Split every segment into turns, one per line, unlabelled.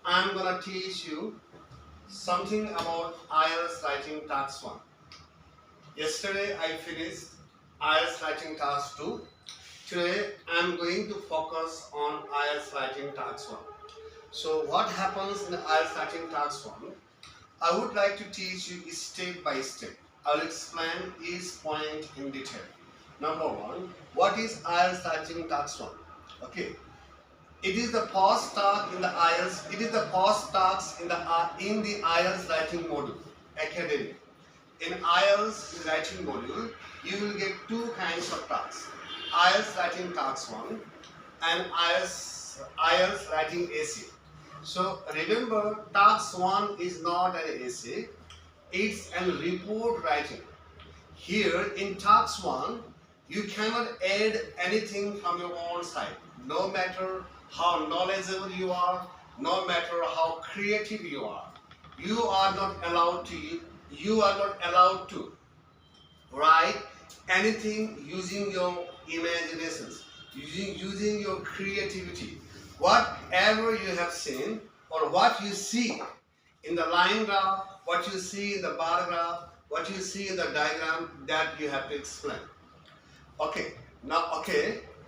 I'm gonna teach you something about IELTS writing task 1. Yesterday I finished IELTS writing task 2. Today I'm going to focus on IELTS writing task 1. So what happens in IELTS writing task 1? I would like to teach you step by step. I'll explain each point in detail. Number 1, what is IELTS writing task 1? Okay. It is the first task in the IELTS. It is the first task in the IELTS writing module, academy. In IELTS writing module, you will get two kinds of tasks: IELTS writing task 1 and IELTS writing essay. So remember, task 1 is not an essay; it's a report writing. Here in task 1, you cannot add anything from your own side. No matter how knowledgeable you are, no matter how creative you are, you are not allowed to write anything using your imaginations, using your creativity. Whatever you have seen or what you see in the line graph, what you see in the bar graph, what you see in the diagram, that you have to explain. Okay,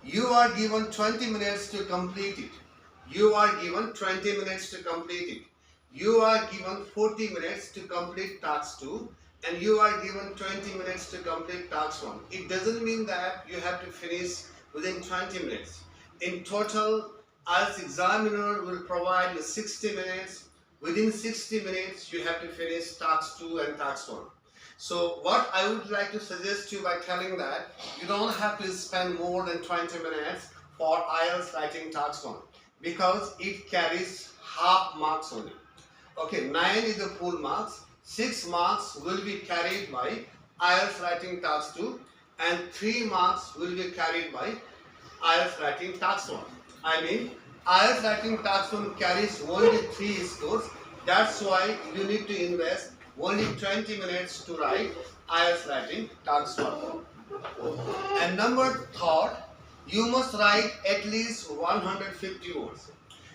you are given 20 minutes to complete it. You are given 20 minutes to complete it. You are given 40 minutes to complete task 2 and you are given 20 minutes to complete task 1. It doesn't mean that you have to finish within 20 minutes. In total, IELTS examiner will provide you 60 minutes. Within 60 minutes, you have to finish task 2 and task 1. So what I would like to suggest you by telling that you don't have to spend more than 20 minutes for IELTS writing task 1 because it carries half marks only. Okay, 9 is the full marks, 6 marks will be carried by IELTS writing task 2 and 3 marks will be carried by IELTS writing task 1. I mean, IELTS writing task 1 carries only 3 scores. That's why you need to invest only 20 minutes to write IELTS writing task 1. And number thought, you must write at least 150 words.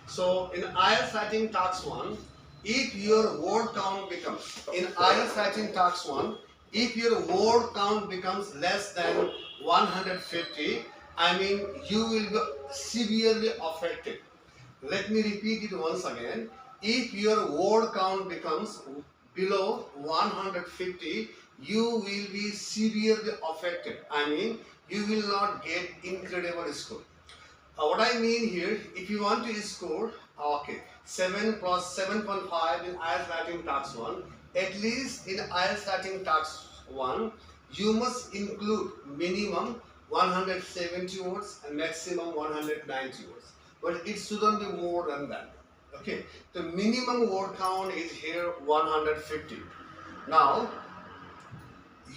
So in IELTS writing task 1, if your word count becomes, in IELTS writing task 1, if your word count becomes less than 150, I mean you will be severely affected. Let me repeat it once again. If your word count becomes below 150, you will be severely affected. I mean, you will not get incredible score. What I mean here, if you want to score, 7 plus 7.5 in IELTS writing task 1, at least in IELTS writing task 1, you must include minimum 170 words and maximum 190 words. But it shouldn't be more than that. Okay, the minimum word count is here 150. Now,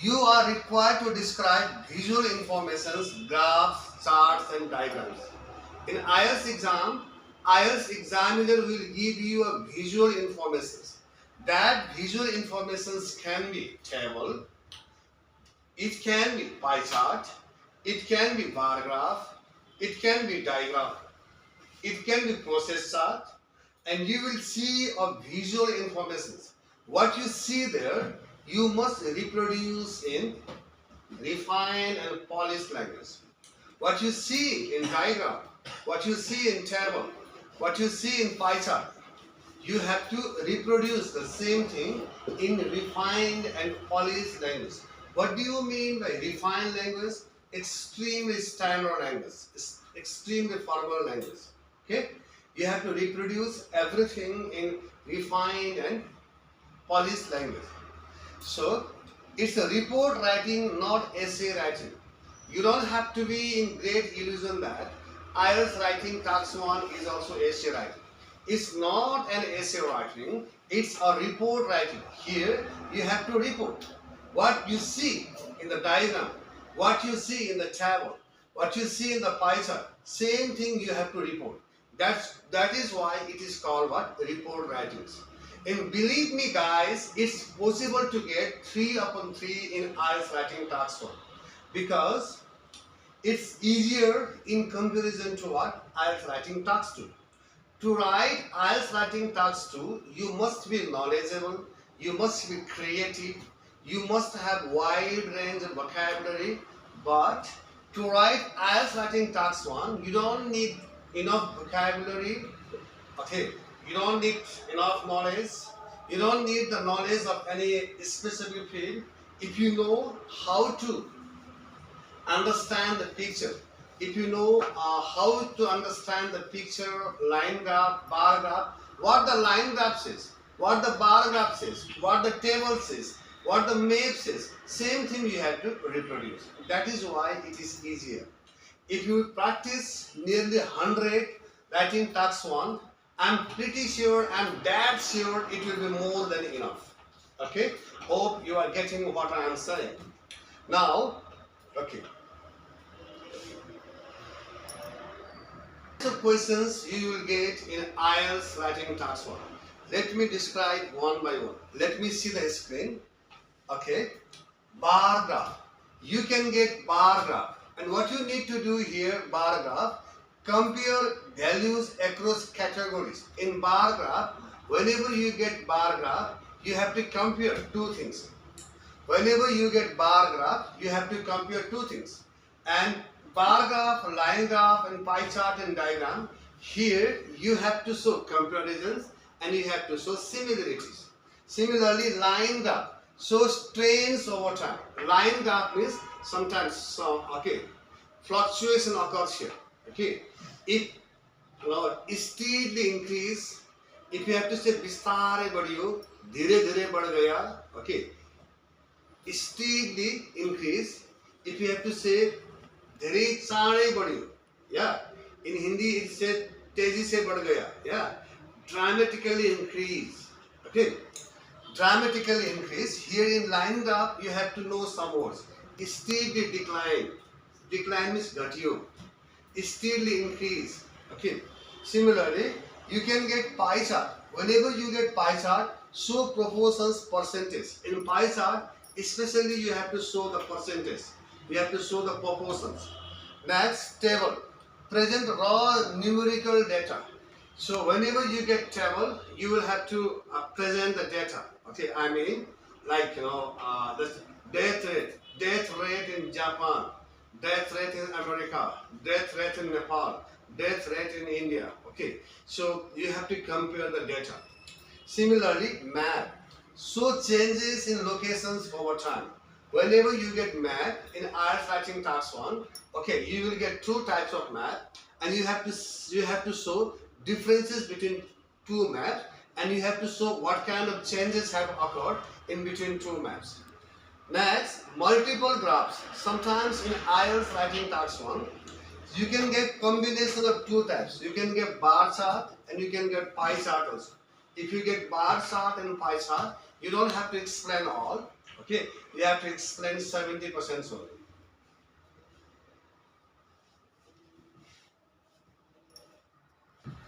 you are required to describe visual informations, graphs, charts and diagrams. In IELTS exam, IELTS examiner will give you a visual information. That visual informations can be table, it can be pie chart, it can be bar graph, it can be diagram, it can be process chart, and you will see a visual information. What you see there, you must reproduce in refined and polished language. What you see in diagram, what you see in table, what you see in pie chart, you have to reproduce the same thing in refined and polished language. What do you mean by refined language? Extremely standard language, extremely formal language. Okay? You have to reproduce everything in refined and polished language. So, it's a report writing, not essay writing. You don't have to be in great illusion that IELTS writing task 1 is also essay writing. It's not an essay writing, it's a report writing. Here, you have to report what you see in the diagram, what you see in the table, what you see in the pie chart. Same thing you have to report. That is why it is called what? Report writings. And believe me guys, it's possible to get 3 upon 3 in IELTS writing task 1 because it's easier in comparison to what? IELTS writing task 2. To write IELTS writing task 2, you must be knowledgeable, you must be creative, you must have wide range of vocabulary. But to write IELTS writing task 1, you don't need enough vocabulary. Okay, you don't need enough knowledge. You don't need the knowledge of any specific field. If you know how to understand the picture, if you know how to understand the picture, line graph, bar graph, what the line graph says, what the bar graph says, what the table says, what the map says, same thing you have to reproduce. That is why it is easier. If you practice nearly 100 writing task 1, I'm pretty sure, I'm that sure it will be more than enough. Okay? Hope you are getting what I am saying. Now, okay. So questions you will get in IELTS writing task 1. Let me describe one by one. Let me see the screen. Okay. Bar graph. You can get bar graph. And what you need to do here, bar graph, compare values across categories. In bar graph, whenever you get bar graph, you have to compare two things. Whenever you get bar graph, you have to compare two things. And bar graph, line graph, and pie chart and diagram, here you have to show comparisons and you have to show similarities. Similarly, line graph shows trends over time. Line graph means sometimes fluctuation occurs here. Okay, if steadily increase, if you have to say विस्तारै बढियो, धीरे धीरे बढ़ गया. Okay, steadily increase. If you have to say धेरै चाँडै बढ्यो, yeah, in Hindi it says तेजी से बढ़ गया, yeah, dramatically increase. Okay, dramatically increase. Here in line graph you have to know some words. Steadily decline. Decline means घटियो. Steadily increase. Okay. Similarly, you can get pie chart. Whenever you get pie chart, show proportions, percentage. In pie chart, especially you have to show the percentage. You have to show the proportions. Next, table. Present raw numerical data. So whenever you get table, you will have to present the data. Okay, I mean, like the death rate in Japan, death rate in America, death rate in Nepal, death rate in India. Okay, so you have to compare the data. Similarly, map. Show changes in locations over time. Whenever you get map in IELTS writing task 1, okay, you will get two types of map, and you have to show differences between two maps, and you have to show what kind of changes have occurred in between two maps. Next, multiple graphs. Sometimes in IELTS writing task 1, you can get combination of two types. You can get bar chart and you can get pie chart also. If you get bar chart and pie chart, you don't have to explain all. Okay, you have to explain 70% only.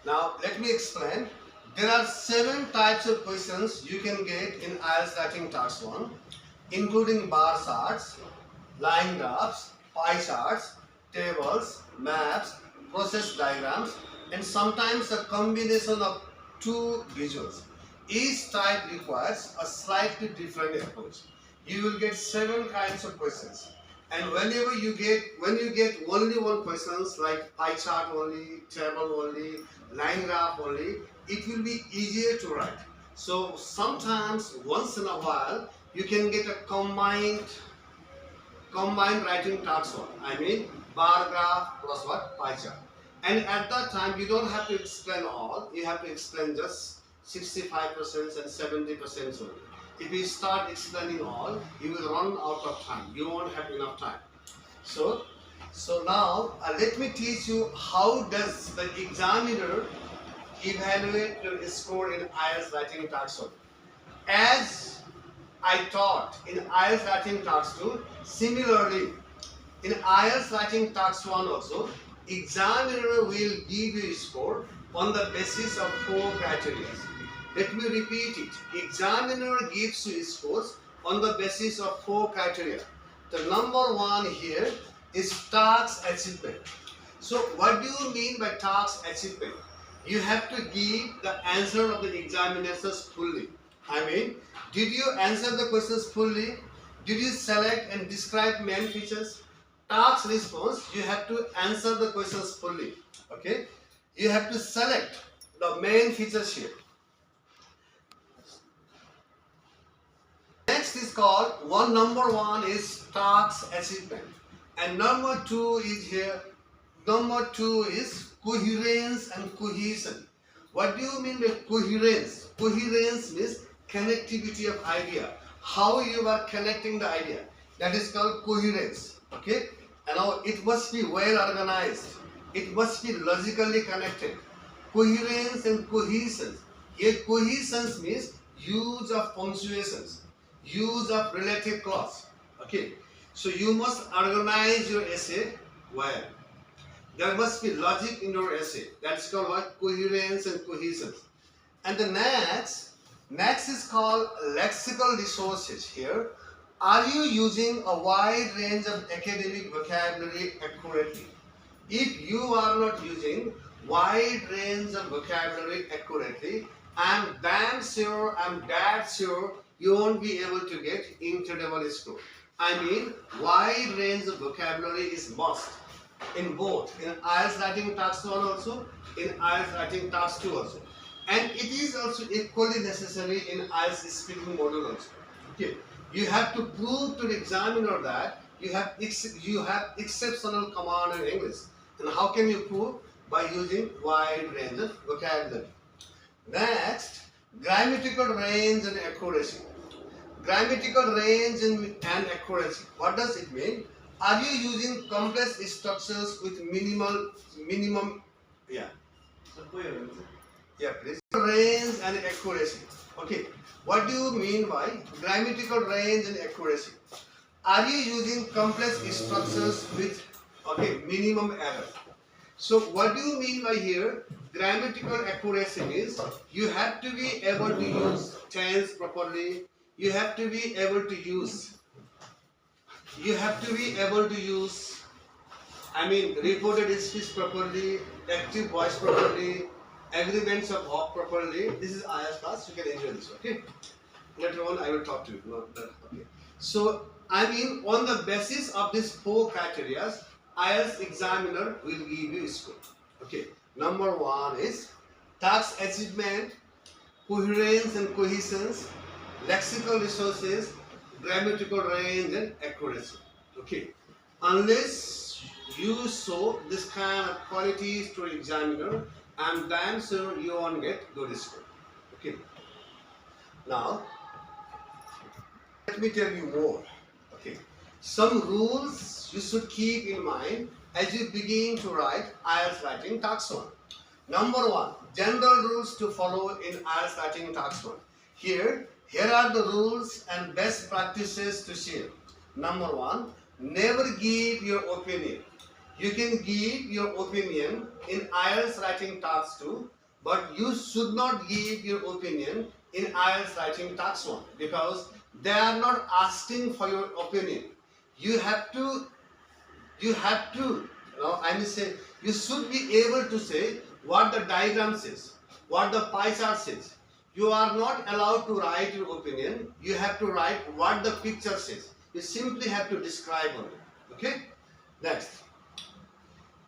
Now let me explain. There are 7 types of questions you can get in IELTS writing task 1, including bar charts, line graphs, pie charts, tables, maps, process diagrams, and sometimes a combination of two visuals. Each type requires a slightly different approach. You will get 7 kinds of questions, and when you get only one questions like pie chart only, table only, line graph only, it will be easier to write. So sometimes once in a while you can get a combined writing task 1. I mean bar graph plus what? Pie chart. And at that time you don't have to explain all, you have to explain just 65% and 70% only. If you start explaining all, you will run out of time. You won't have enough time. So now let me teach you how does the examiner evaluate your score in IELTS writing task 1. As I taught in IELTS writing task 2, similarly in IELTS writing task 1 also, examiner will give you a score on the basis of 4 criteria. Let me repeat it. Examiner gives you scores on the basis of 4 criteria. The number 1 here is task achievement. So what do you mean by task achievement? You have to give the answer of the examiners fully. I mean, did you answer the questions fully? Did you select and describe main features? Task response, you have to answer the questions fully. Okay? You have to select the main features here. Next is called number one is task achievement. And number two is here. Number two is coherence and cohesion. What do you mean by coherence? Coherence means connectivity of idea. How you are connecting the idea. That is called coherence. Okay? And now it must be well organized. It must be logically connected. Coherence and cohesion. Here cohesion means use of punctuations, use of relative clause. Okay? So you must organize your essay well. There must be logic in your essay. That's called what? Coherence and cohesion. And the next is called lexical resources. Here, are you using a wide range of academic vocabulary accurately? If you are not using wide range of vocabulary accurately, I'm damn sure, I'm that sure you won't be able to get incredible score. I mean, wide range of vocabulary is must in both, in IELTS writing task 1 also, in IELTS writing task 2 also. And it is also equally necessary in IELTS speaking module also. Okay. You have to prove to the examiner that you have exceptional command in English. And how can you prove? By using wide range of vocabulary. Next, grammatical range and accuracy. Grammatical range and accuracy. What does it mean? Are you using complex structures with minimum yeah. Yeah, please. Range and accuracy. Okay. What do you mean by grammatical range and accuracy? Are you using complex structures with minimum error? So what do you mean by here? Grammatical accuracy is you have to be able to use tense properly. You have to be able to use reported speech properly, active voice properly, agreements of verb properly. This is IELTS class. You can enjoy this. Okay. Later on, I will talk to you. Okay. So on the basis of these 4 criteria, IELTS examiner will give you score. Okay. Number 1 is task achievement, coherence and cohesion, lexical resources, grammatical range and accuracy. Okay. Unless you show this kind of qualities to examiner, I'm damn sure you won't get good score. Okay. Now, let me tell you more. Okay. Some rules you should keep in mind as you begin to write IELTS writing task 1. Number 1, general rules to follow in IELTS writing task 1. Here are the rules and best practices to share. Number 1, never give your opinion. You can give your opinion in IELTS writing task 2, but you should not give your opinion in IELTS writing task 1 because they are not asking for your opinion. You should be able to say what the diagram says, what the pie chart says. You are not allowed to write your opinion. You have to write what the picture says. You simply have to describe only. Okay? Next.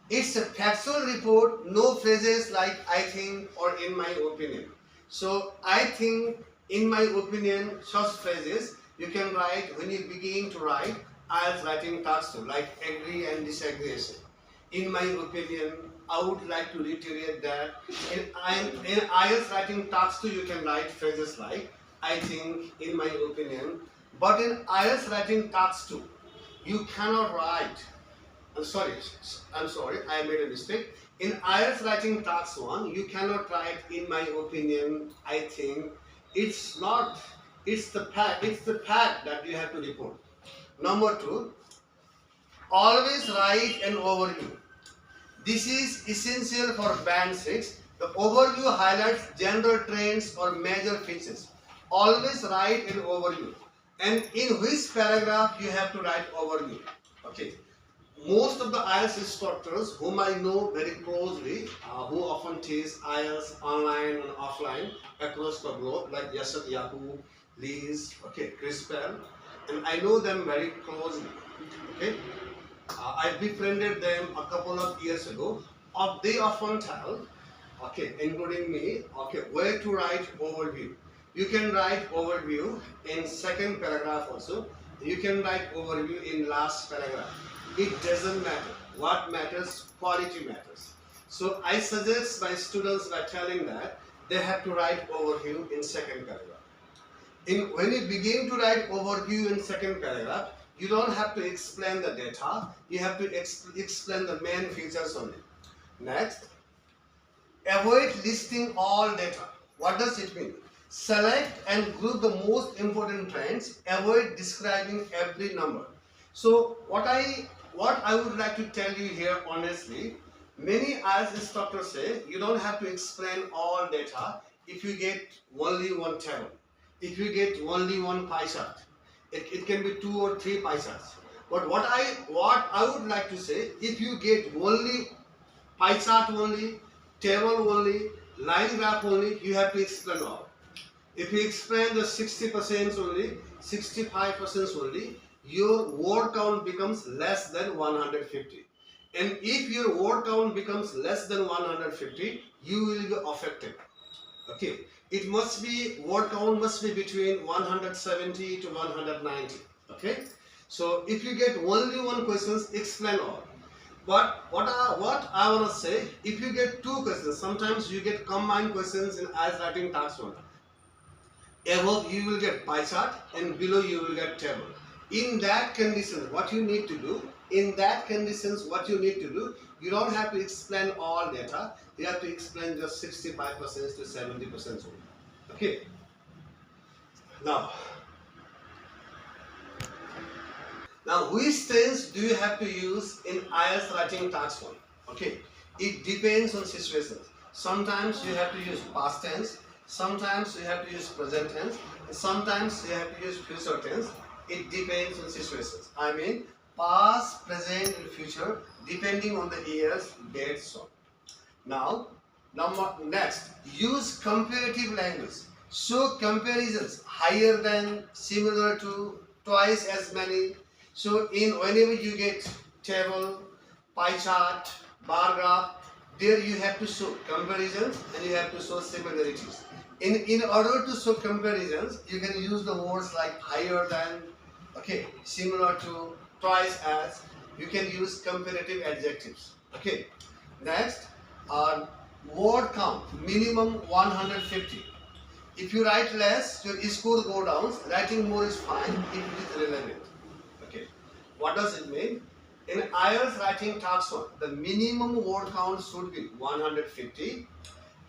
It's a factual report, no phrases like I think or in my opinion. So I think, in my opinion, such phrases you can write when you begin to write IELTS writing task 2, like agree and disagree essay. In my opinion, I would like to reiterate that in IELTS writing task 2 you can write phrases like I think, in my opinion. But in IELTS writing task 2 you cannot write. I'm sorry, I made a mistake. In IELTS writing task 1, you cannot write in my opinion, I think. It's the fact that you have to report. Number 2, always write an overview. This is essential for band 6. The overview highlights general trends or major features. Always write an overview. And in which paragraph you have to write overview. Okay. most of the IELTS instructors whom I know very closely, who often teach IELTS online and offline across the globe, like Yasser Yaqub, Liz, okay, Chris Bell, and I know them very closely. Okay, I befriended them a couple of years ago. They often tell, okay, including me, okay, where to write overview. You can write overview in second paragraph also. You can write overview in last paragraph. It doesn't matter. What matters? Quality matters. So I suggest my students by telling that they have to write overview in second paragraph. When you begin to write overview in second paragraph, you don't have to explain the data. You have to explain the main features only. Next, avoid listing all data. What does it mean? Select and group the most important trends. Avoid describing every number. So what I would like to tell you here honestly, many IELTS instructors say you don't have to explain all data if you get only one table. If you get only one pie chart, it can be 2 or 3 pie charts. But what I would like to say, if you get only pie chart only, table only, line graph only, you have to explain all. If you explain the 60% only, 65% only, your word count becomes less than 150. And if your word count becomes less than 150, you will be affected. Okay, it must be, word count must be between 170 to 190. Okay, so if you get only one questions, explain all. But what I want to say, if you get two questions, sometimes you get combined questions in IELTS writing task 1. Above you will get pie chart and below you will get table. In that condition, what you need to do, you don't have to explain all data. You have to explain just 65% to 70% only. Okay. Now, which tense do you have to use in IELTS writing task 1? Okay. It depends on situations. Sometimes you have to use past tense. Sometimes you have to use present tense. And sometimes you have to use future tense. It depends on situations. I mean, past, present, and future, depending on the years, dates, so. Now, next, use comparative language. Show comparisons higher than, similar to, twice as many. So, whenever you get table, pie chart, bar graph, there you have to show comparisons and you have to show similarities. In order to show comparisons, you can use the words like higher than, okay, similar to, twice as. You can use comparative adjectives. Okay. Next, word count minimum 150. If you write less, your score go down. Writing more is fine if it is relevant. Okay. What does it mean? In IELTS writing task 1, the minimum word count should be 150.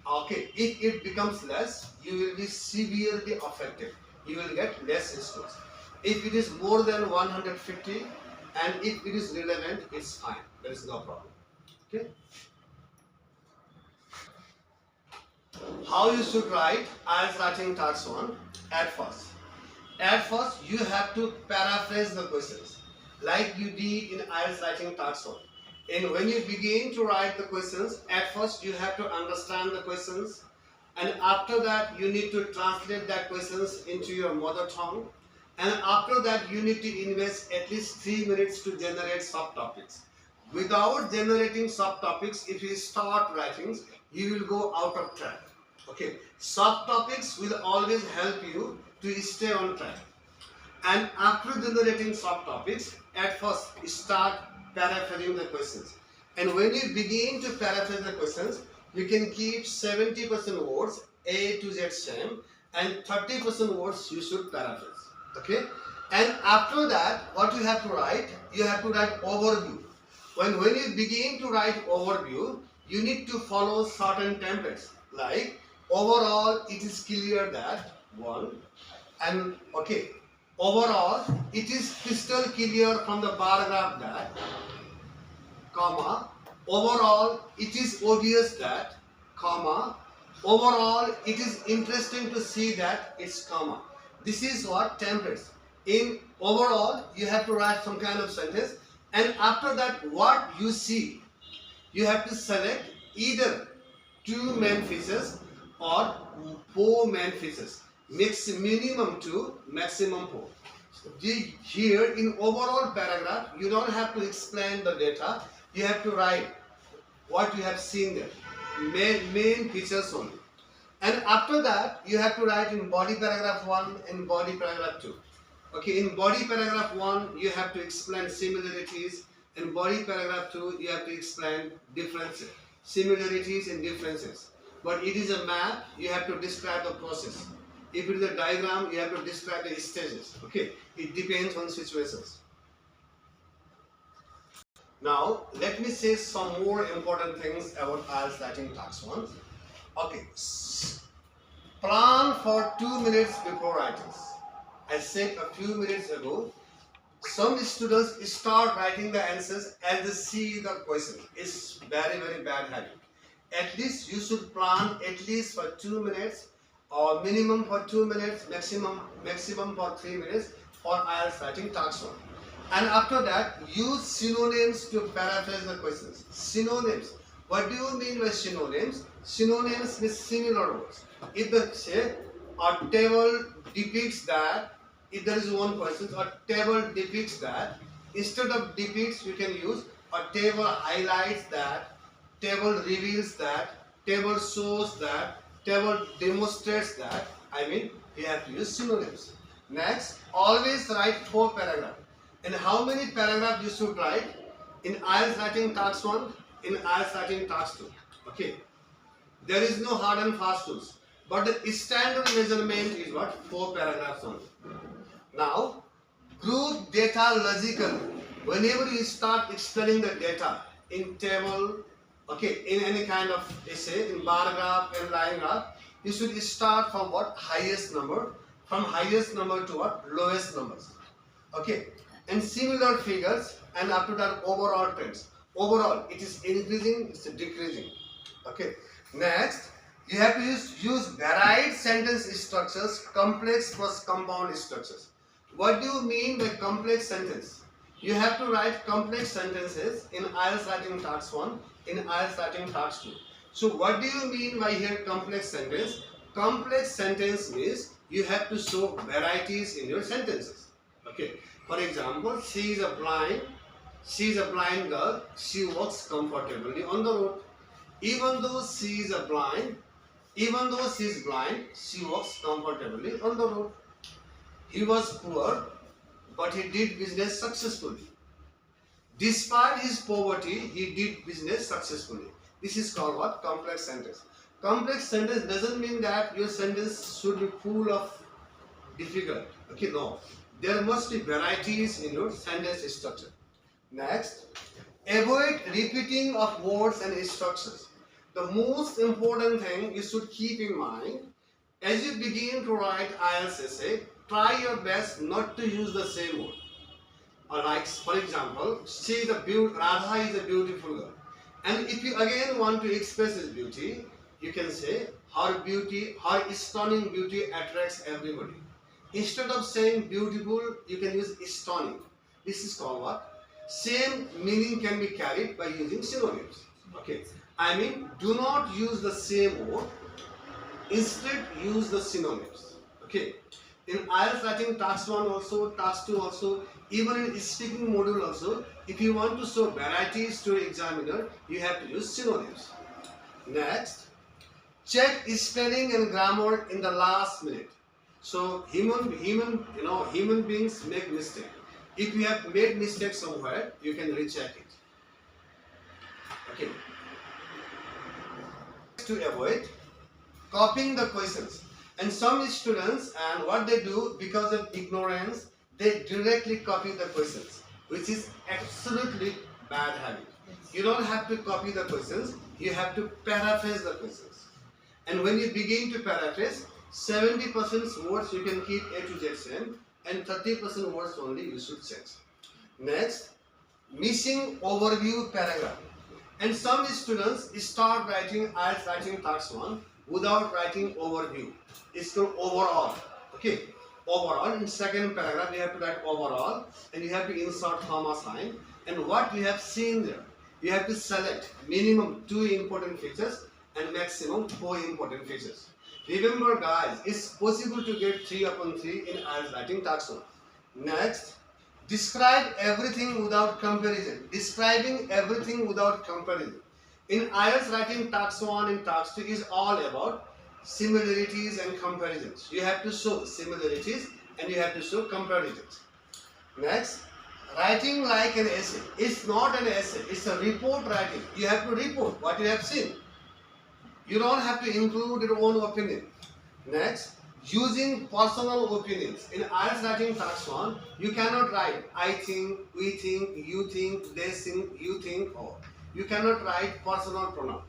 Okay, if it becomes less, you will be severely affected. You will get less scores. If it is more than 150 and if it is relevant, it's fine. There is no problem. Okay. How you should write IELTS writing task 1? At first, you have to paraphrase the questions like you did in IELTS writing task 1. And when you begin to write the questions, at first you have to understand the questions, and after that you need to translate that questions into your mother tongue, and after that you need to invest at least 3 minutes to generate subtopics. Without generating subtopics, if you start writing, you will go out of track. Okay, subtopics will always help you to stay on track. And after generating subtopics, at first start paraphrasing the questions. And when you begin to paraphrase the questions, you can keep 70% words A to Z same and 30% words you should paraphrase. Okay? And after that, what you have to write? You have to write overview. When you begin to write overview, you need to follow certain templates. Like, overall, it is clear that, 1, and okay, overall, it is crystal clear from the bar graph that, comma, overall, it is obvious that, comma, overall, it is interesting to see that, it's comma. This is what templates. In overall, you have to write some kind of sentence. And after that, what you see, you have to select either 2 main features or 4 main features. Mix minimum 2, maximum 4. Here in overall paragraph, you don't have to explain the data. You have to write what you have seen there. Main features only. And after that, you have to write in body paragraph 1 and body paragraph 2. Okay, in body paragraph 1, you have to explain similarities. In body paragraph 2, you have to explain differences, similarities and differences. But it is a map, you have to describe the process. If it is a diagram, you have to describe the stages. Okay, it depends on situations. Now, let me say some more important things about IELTS writing task 1. Okay, plan for 2 minutes before writing. I said a few minutes ago, some students start writing the answers as they see the question. It's very, very bad habit. At least you should plan at least for 2 minutes or minimum for 2 minutes, maximum for 3 minutes for IELTS writing task 1. And after that, use synonyms to paraphrase the questions. Synonyms. What do you mean by synonyms? Synonyms means similar words. If the say a table depicts that, if there is one person, a table depicts that, instead of depicts, you can use a table highlights that, table reveals that, table shows that, table demonstrates that. I mean, you have to use synonyms. Next, always write 4 paragraphs. And how many paragraphs you should write? In IELTS writing task 1, in IELTS writing task 2. Okay. There is no hard and fast rules. But the standard measurement is what? 4 paragraphs only. Now, group data logically. Whenever you start explaining the data in table, okay, in any kind of essay, in bar graph and line graph, you should start from what? Highest number. From highest number to what? Lowest numbers. Okay. And similar figures, and after that overall trends. Overall, it is increasing, it's decreasing. Okay. Next, you have to use varied sentence structures, complex plus compound structures. What do you mean by complex sentence? You have to write complex sentences in IELTS writing task 1, in IELTS writing task 2. So what do you mean by here complex sentence? Complex sentence means you have to show varieties in your sentences. Okay. For example, she is a blind girl, she walks comfortably on the road. Even though she is blind, she walks comfortably on the road. He was poor, but he did business successfully. Despite his poverty, he did business successfully. This is called what? Complex sentence. Complex sentence doesn't mean that your sentence should be full of difficult. Okay, no. There must be varieties in your sentence structure. Next, avoid repeating of words and structures. The most important thing you should keep in mind, as you begin to write IELTS essay, try your best not to use the same word. Like, for example, Radha is a beautiful girl. And if you again want to express his beauty, you can say, her stunning beauty attracts everybody. Instead of saying beautiful, you can use stunning. This is called what? Same meaning can be carried by using synonyms. Okay. I mean, do not use the same word. Instead, use the synonyms. Okay. In IELTS writing task 1 also, task 2 also, even in speaking module also, if you want to show varieties to your examiner, you have to use synonyms. Next, check spelling and grammar in the last minute. So human beings make mistake. If you have made mistake somewhere, you can recheck it. Okay. To avoid copying the questions. And some students, and what they do because of ignorance, they directly copy the questions, which is absolutely bad habit. You don't have to copy the questions, you have to paraphrase the questions. And when you begin to paraphrase, 70% words you can keep A to Z same, and 30% words only you should change. Next, missing overview paragraph. And some students start writing IELTS writing task 1 without writing overview. It's called overall. Okay, overall. In second paragraph, you have to write overall, and you have to insert comma sign. And what we have seen there, you have to select minimum 2 important features and maximum 4 important features. Remember guys, it's possible to get 3 upon 3 in IELTS writing task 1. Next, describe everything without comparison. Describing everything without comparison. In IELTS writing task 1 and task 2 is all about similarities and comparisons. You have to show similarities and you have to show comparisons. Next, writing like an essay. It's not an essay, it's a report writing. You have to report what you have seen. You don't have to include your own opinion. Next, using personal opinions. In IELTS writing task 1, you cannot write I think, we think, you think, they think, you think, or. You cannot write personal pronoun.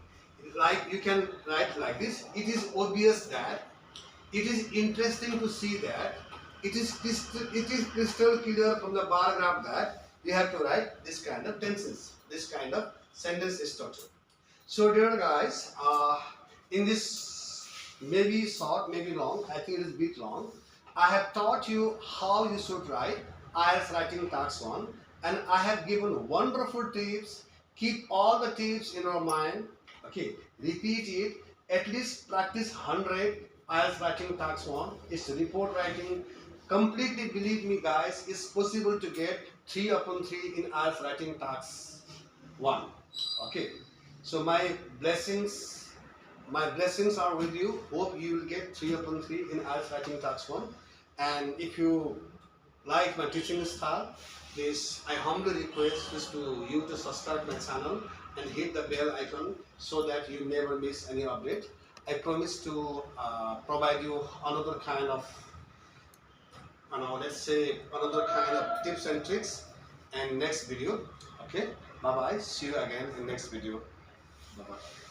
Like you can write like this. It is obvious that, it is interesting to see that, it is crystal clear from the bar graph that you have to write this kind of tenses, this kind of sentence structure. So dear guys, in this maybe short, maybe long, I think it is a bit long, I have taught you how you should write IELTS writing task 1, and I have given wonderful tips. Keep all the tips in your mind. Okay, repeat it. At least practice 100 IELTS writing task 1. It's report writing. Completely believe me guys, it's possible to get 3 upon 3 in IELTS writing task 1. Okay, so my blessings are with you. Hope you will get 3 upon 3 in IELTS writing task 1. And if you like my teaching style, please, I humbly request you to subscribe my channel and hit the bell icon so that you never miss any update. I promise to provide you another kind of, let's say, another kind of tips and tricks and next video. Okay, bye bye. See you again in next video. Bye bye.